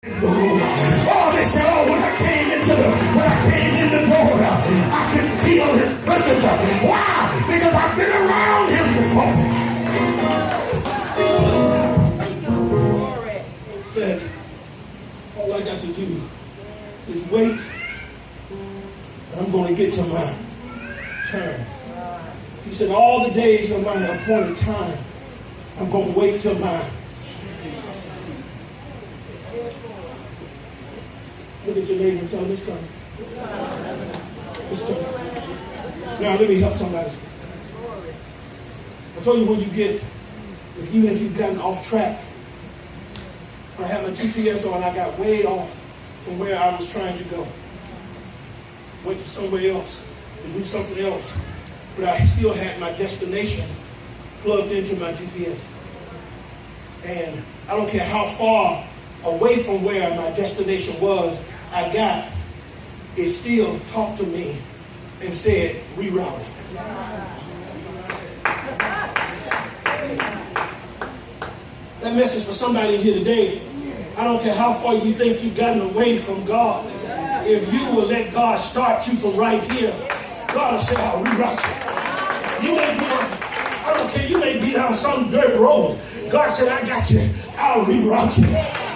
the room. Oh, they said, oh, when I came in the door, I could feel his presence. Wow, because I've been around him before. Said, all I got to do is wait. I'm going to get to my turn. He said, all the days of my appointed time, I'm going to wait till my. Look at your neighbor and tell him it's coming. It's coming. Now let me help somebody. I told you when you get, even if you've gotten off track, I had my GPS on, I got way off from where I was trying to go. Went to somewhere else to do something else, but I still had my destination plugged into my GPS. And I don't care how far away from where my destination was I got, it still talked to me and said, rerouting. That message for somebody here today. I don't care how far you think you've gotten away from God. If you will let God start you from right here, God will say, I'll reroute you. You may be, I don't care, you may be down some dirt road. God said, I got you. I'll reroute you.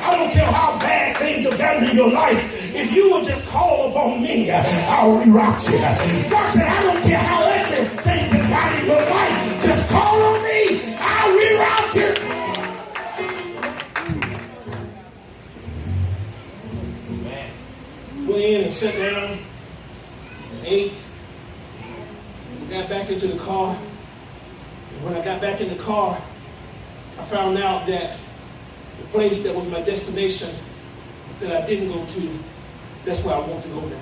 I don't care how bad things have gotten in your life. If you will just call upon me, I'll reroute you. God said, I don't care how ugly things have gotten in your life. Just call on me. I'll reroute you. Went in and sat down and ate. And got back into the car. And when I got back in the car, I found out that the place that was my destination that I didn't go to, that's where I want to go now.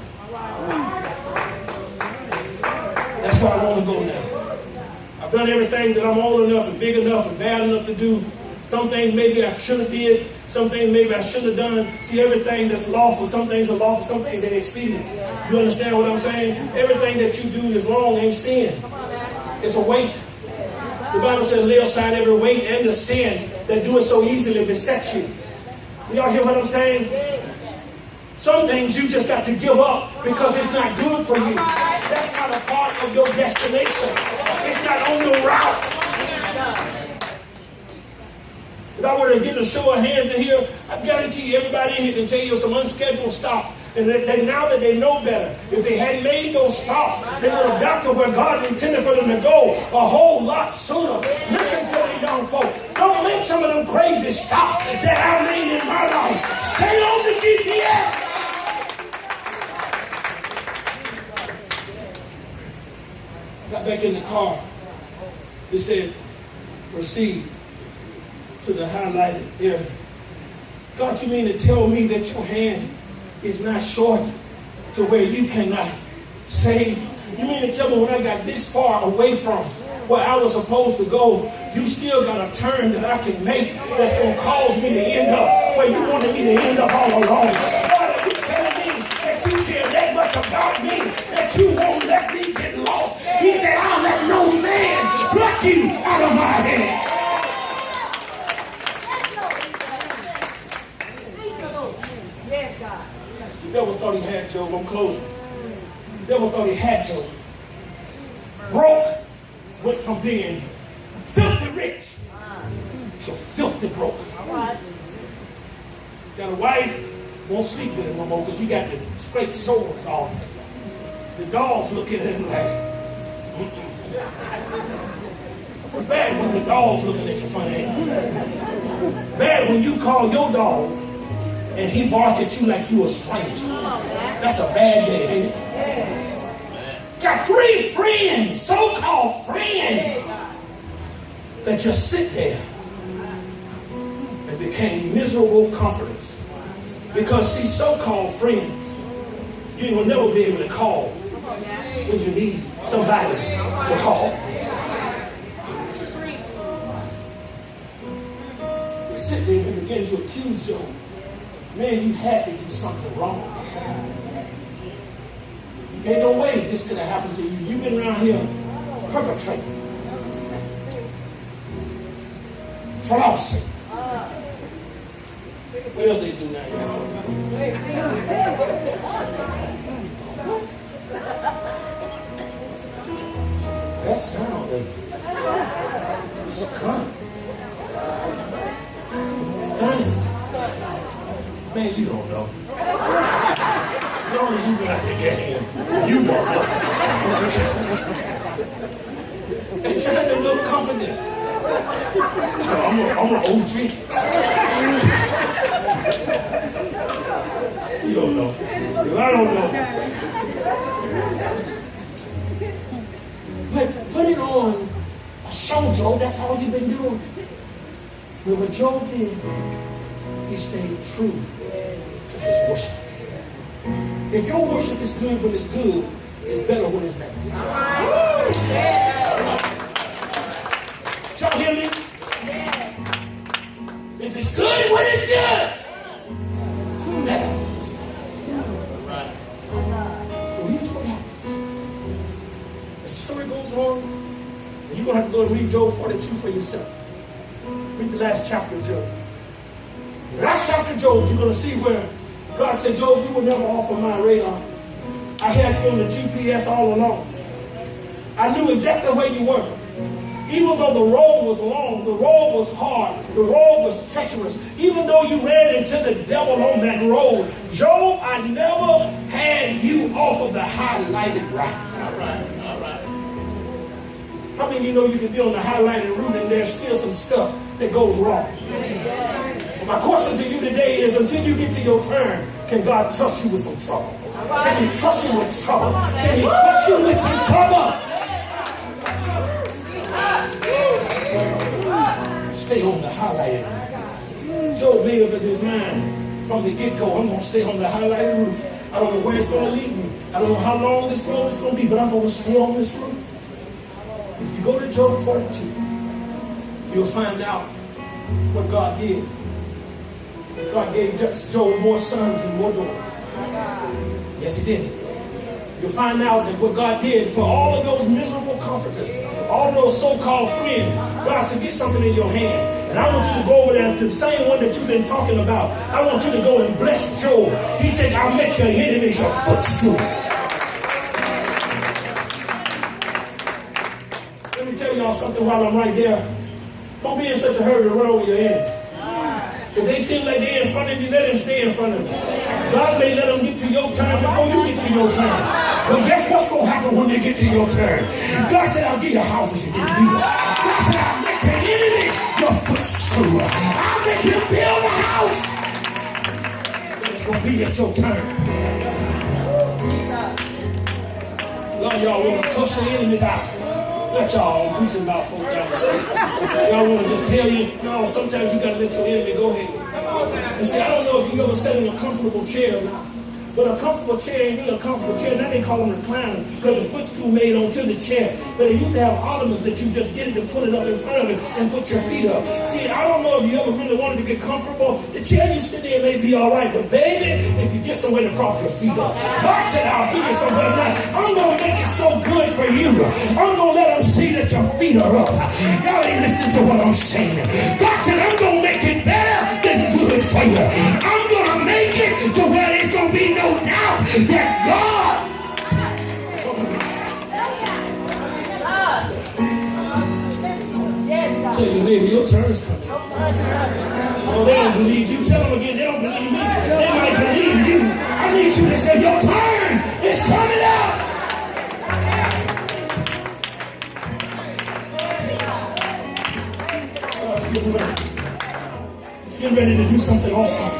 That's where I want to go now. I've done everything that I'm old enough and big enough and bad enough to do. Some things maybe I should have did. Some things maybe I shouldn't have done. See, everything that's lawful, some things are lawful, some things ain't expedient. You understand what I'm saying? Everything that you do is wrong ain't sin. It's a weight. The Bible says, lay aside every weight and the sin that do it so easily besets you. Y'all hear what I'm saying? Some things you just got to give up because it's not good for you. That's not a part of your destination. It's not on your route. If I were to get a show of hands in here, I guarantee you everybody in here can tell you some unscheduled stops. And now that they know better, if they hadn't made those stops, they would have got to where God intended for them to go a whole lot sooner. Listen to me, young folk. Don't make some of them crazy stops that I made in my life. Stay on the GPS. Got back in the car. It said, proceed to the highlighted area. God, you mean to tell me that your hand is not short to where you cannot save? You mean to tell me when I got this far away from where I was supposed to go, you still got a turn that I can make that's going to cause me to end up where you wanted me to end up all along? God, are you telling me that you care that much about me that you won't let me get lost? He said, I'll let no man pluck you out of my hand. The devil thought he had Job. I'm closing. The devil thought he had Job. Broke went from being filthy rich to filthy broke. Got a wife, won't sleep with him no more because he got the straight sores on. The dogs look at him like, It's bad when the dog's looking at you funny. Bad when you call your dog and he bark at you like you a stranger. That's a bad day, ain't it? Got 3 friends, so-called friends, that just sit there and became miserable comforters. Because see, so-called friends, you will never be able to call when you need somebody to call. They sit there and begin to accuse Job. Man, you had to do something wrong. Ain't no way this could have happened to you. You've been around here perpetrating, flossing, What else they do now? That sound, stunning. Stunning. Man, you don't know. As long as you've been at the game, you don't know. They're trying to look confident. I'm an OG. You don't know. Because I don't know. But put it on a show, Job. That's all you've been doing. But what Job did, he stayed true to his worship. If your worship is good when it's good, it's better when it's bad. Y'all hear me? If it's good when it's good, it's better when it's bad. So here's what happens. As the story goes on, and you're going to have to go and read Job 42 for yourself. Read the last chapter of Job. The last chapter of Job, you're going to see where God said, Job, you were never off of my radar. I had you on the GPS all along. I knew exactly where you were. Even though the road was long, the road was hard, the road was treacherous, even though you ran into the devil on that road, Job, I never had you off of the highlighted route. All right. How many of you know you can be on the highlighted route and there's still some stuff that goes wrong? My question to you today is, until you get to your turn, can God trust you with some trouble? Can he trust you with trouble? Can he trust you with some trouble? Stay on the highlighted route. Job made up in his mind from the get-go, I'm going to stay on the highlighted route. I don't know where it's going to lead me. I don't know how long this road is going to be, but I'm going to stay on this route. If you go to Job 42, you'll find out what God did. God gave Job more sons and more daughters. Yes, he did. You'll find out that what God did for all of those miserable comforters, all of those so-called friends, God said, get something in your hand. And I want you to go over there to the same one that you've been talking about. I want you to go and bless Job. He said, I'll make your enemies your footstool. Let me tell y'all something while I'm right there. Don't be in such a hurry to run over your enemies. If they seem like they're in front of you, let them stay in front of you. God may let them get to your turn before you get to your turn. But guess what's going to happen when they get to your turn? God said, I'll give you houses you didn't build. God said, I'll make the enemy your footstool. I'll make you build a house. But it's going to be at your turn. A lot of y'all want to cuss your enemies out. Let y'all preaching about folk down the street. Y'all want to just tell you, no, sometimes you got to let your enemy go ahead. And see, I don't know if you ever sat in a comfortable chair or not. But a comfortable chair ain't really a comfortable chair. Now they call them recliners because the footstool made onto the chair. But they used to have ottomans that you just get it and put it up in front of it and put your feet up. See, I don't know if you ever really wanted to get comfortable. The chair you sit in may be all right, but baby, if you get somewhere to prop your feet up. God said, I'll give you somewhere tonight. I'm going to make it so good for you. I'm going to let them see that your feet are up. Y'all ain't listening to what I'm saying. God said, I'm going to make it better than good for you. I'm going to make it to where there's going to be no doubt that God. Tell your neighbor, your turn is coming. Oh, they don't believe you. Tell them again, they don't believe me. They might believe you. I need you to say, your turn is coming up. God's getting ready. He's getting ready to do something awesome.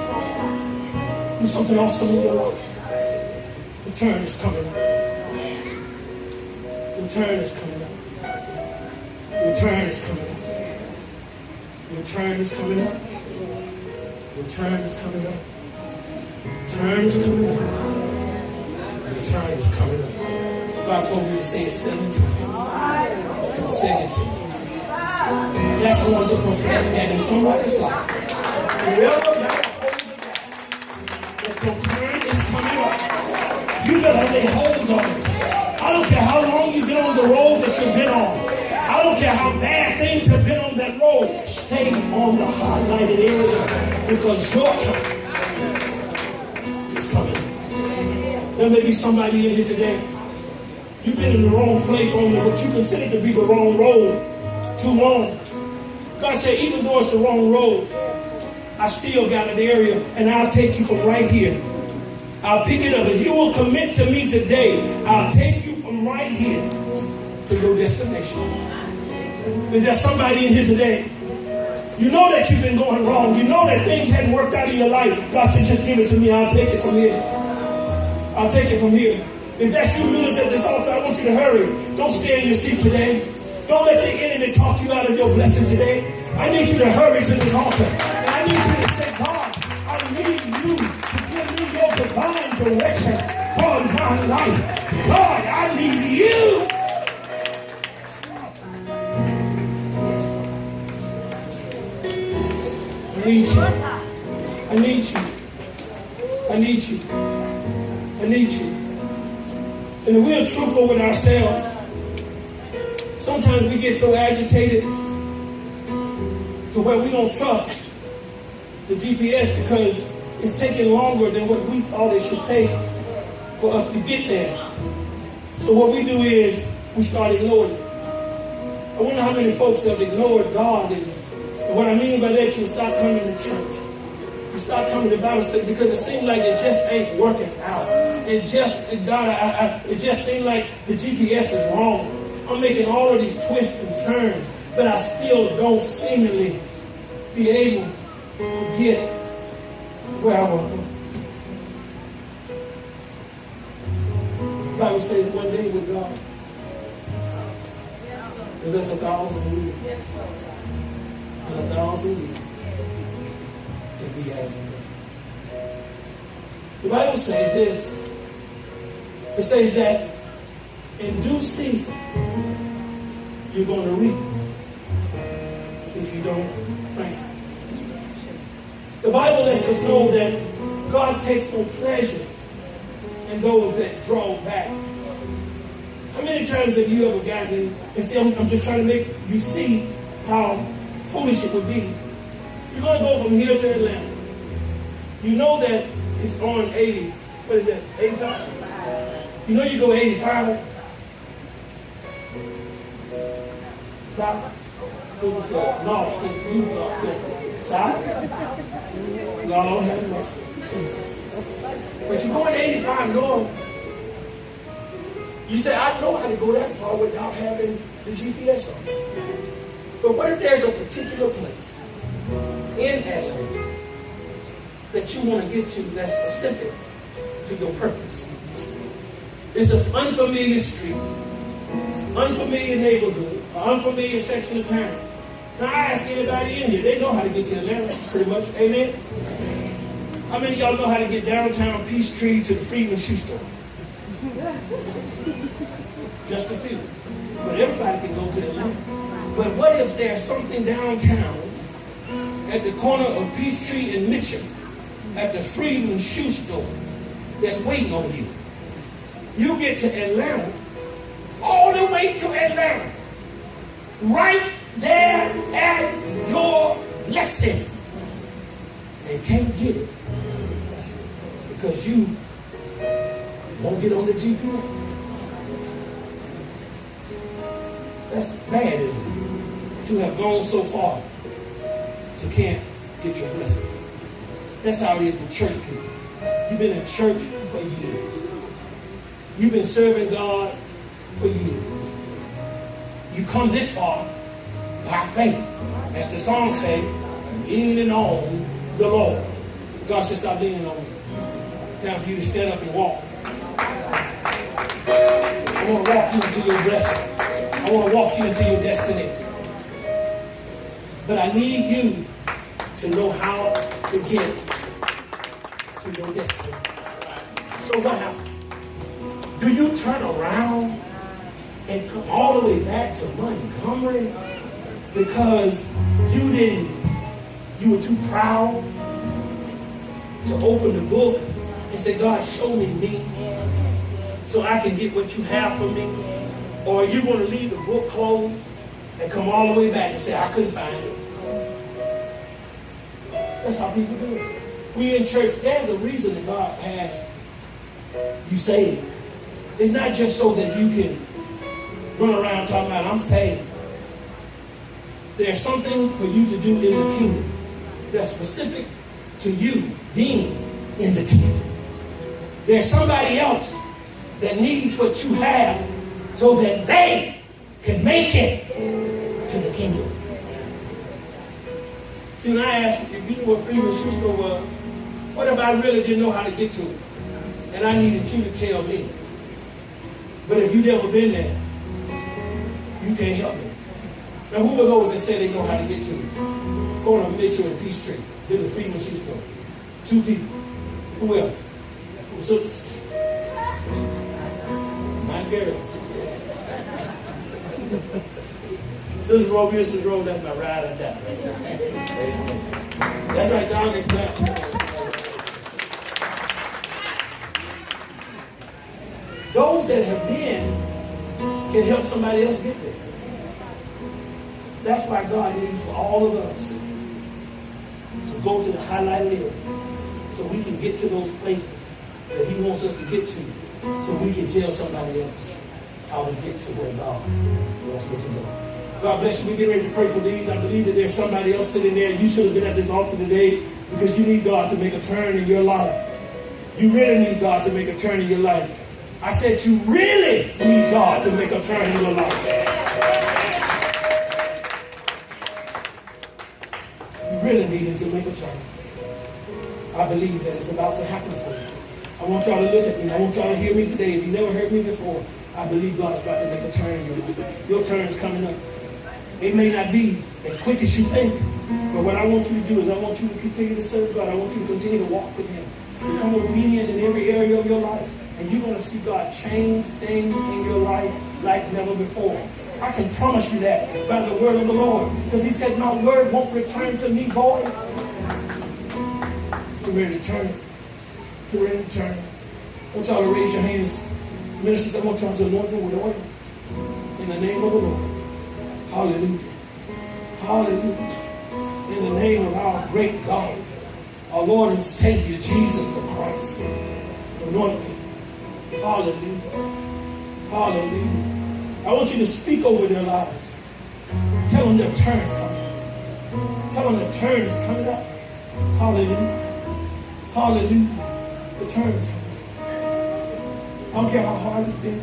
Do something awesome in your life. The turn is coming up. Your turn is coming up. Your turn is coming up. Your turn is coming up. Your turn is coming up. Turn is coming up. Your turn is coming up. God told me to say it 7 times. Consecutively. That's going to perfect that in somebody's life. Whoever that your turn is coming up. You better lay hold on it. I don't care how long you've been on the road that you've been on. I don't care how bad things have been on that road. Stay on the highlighted area because your turn There may be somebody in here today. You've been in the wrong place on what you consider to be the wrong road too long. God said, even though it's the wrong road, I still got an area, and I'll take you from right here. I'll pick it up. If you will commit to me today, I'll take you from right here to your destination. Is there somebody in here today? You know that you've been going wrong. You know that things hadn't worked out in your life. God said, just give it to me. I'll take it from here. I'll take it from here. If that's you, ministers at this altar, I want you to hurry. Don't stay in your seat today. Don't let the enemy talk you out of your blessing today. I need you to hurry to this altar. And I need you to say, God, I need you to give me your divine direction for my life. God, I need you. I need you. I need you. I need you. I need you. And if we're truthful with ourselves, sometimes we get so agitated to where we don't trust the GPS because it's taking longer than what we thought it should take for us to get there. So what we do is we start ignoring it. I wonder how many folks have ignored God. And what I mean by that, you stop coming to church. You stop coming to Bible study because it seems like it just ain't working out. It just seems like the GPS is wrong. I'm making all of these twists and turns, but I still don't seemingly be able to get where I want to go. The Bible says one day with God, there's 1,000 years, and 1,000 years can be as a day. The Bible says this. It says that in due season, you're going to reap if you don't faint. The Bible lets us know that God takes no pleasure in those that draw back. How many times have you ever gotten, and see, I'm just trying to make you see how foolish it would be. You're going to go from here to Atlanta. You know that it's on 80. What is that? 85? You know you go 85. Stop. No, stop. Lord have mercy. But you're going 85 north. You say, I know how to go that far without having the GPS on. But what if there's a particular place in Atlanta that you want to get to that's specific to your purpose? It's an unfamiliar street, unfamiliar neighborhood, an unfamiliar section of town. Now I ask anybody in here, they know how to get to Atlanta, pretty much. Amen? How many of y'all know how to get downtown Peachtree to the Freedman Shoe Store? Just a few. But everybody can go to Atlanta. But what if there's something downtown at the corner of Peachtree and Mitchell at the Freedman Shoe Store that's waiting on you? You get to Atlanta, all the way to Atlanta, right there at your blessing, and can't get it because you won't get on the GPS. That's bad, isn't it? To have gone so far to can't get your blessing. That's how it is with church people. You've been in church for years. You've been serving God for years. You come this far by faith. As the song says, leaning on the Lord. God says, stop leaning on me. Time for you to stand up and walk. I want to walk you into your blessing. I want to walk you into your destiny. But I need you to know how to get to your destiny. So what happens? Do you turn around and come all the way back to Montgomery because you were too proud to open the book and say, God, show me so I can get what you have for me? Or are you going to leave the book closed and come all the way back and say, I couldn't find it? That's how people do it. We in church, there's a reason that God has you saved. It's not just so that you can run around talking about, I'm saved. There's something for you to do in the kingdom that's specific to you being in the kingdom. There's somebody else that needs what you have so that they can make it to the kingdom. See, when I asked if you knew what Freeman's shoe store was, what if I really didn't know how to get to it? And I needed you to tell me. But if you've never been there, you can't help me. Now, who are those that say they know how to get to it? Corner Mitchell and Peachtree. They're the Freeman's shoe store. 2 people. Who else? Sisters. My girls. Sister Roby and Sister Roby, that's my ride or die. That's right, dog. Those that have been can help somebody else get there. That's why God needs for all of us to go to the highlighted area so we can get to those places that He wants us to get to, so we can tell somebody else how to get to where God wants us to go. God bless you. We get ready to pray for these. I believe that there's somebody else sitting there. You should have been at this altar today because you need God to make a turn in your life. You really need God to make a turn in your life. I said you really need God to make a turn in your life. You really need Him to make a turn. I believe that it's about to happen for you. I want y'all to look at me. I want y'all to hear me today. If you never heard me before, I believe God's about to make a turn in your life. Your turn is coming up. It may not be as quick as you think, but what I want you to do is I want you to continue to serve God. I want you to continue to walk with Him. Become obedient in every area of your life. And you're going to see God change things in your life like never before. I can promise you that by the word of the Lord. Because He said, my word won't return to me void. Get ready to turn. Get ready to turn. I want y'all to raise your hands. Ministers, I want y'all to anoint them with oil. In the name of the Lord. Hallelujah. Hallelujah. In the name of our great God, our Lord and Savior, Jesus the Christ. Anoint them. Hallelujah. Hallelujah. I want you to speak over their lives. Tell them their turn is coming up. Tell them their turn is coming up. Hallelujah. Hallelujah. The turn is coming up. I don't care how hard it's been.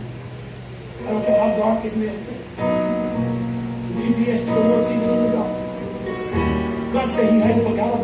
I don't care how dark it's been. The GPS still works even in the dark. God said He hadn't forgot about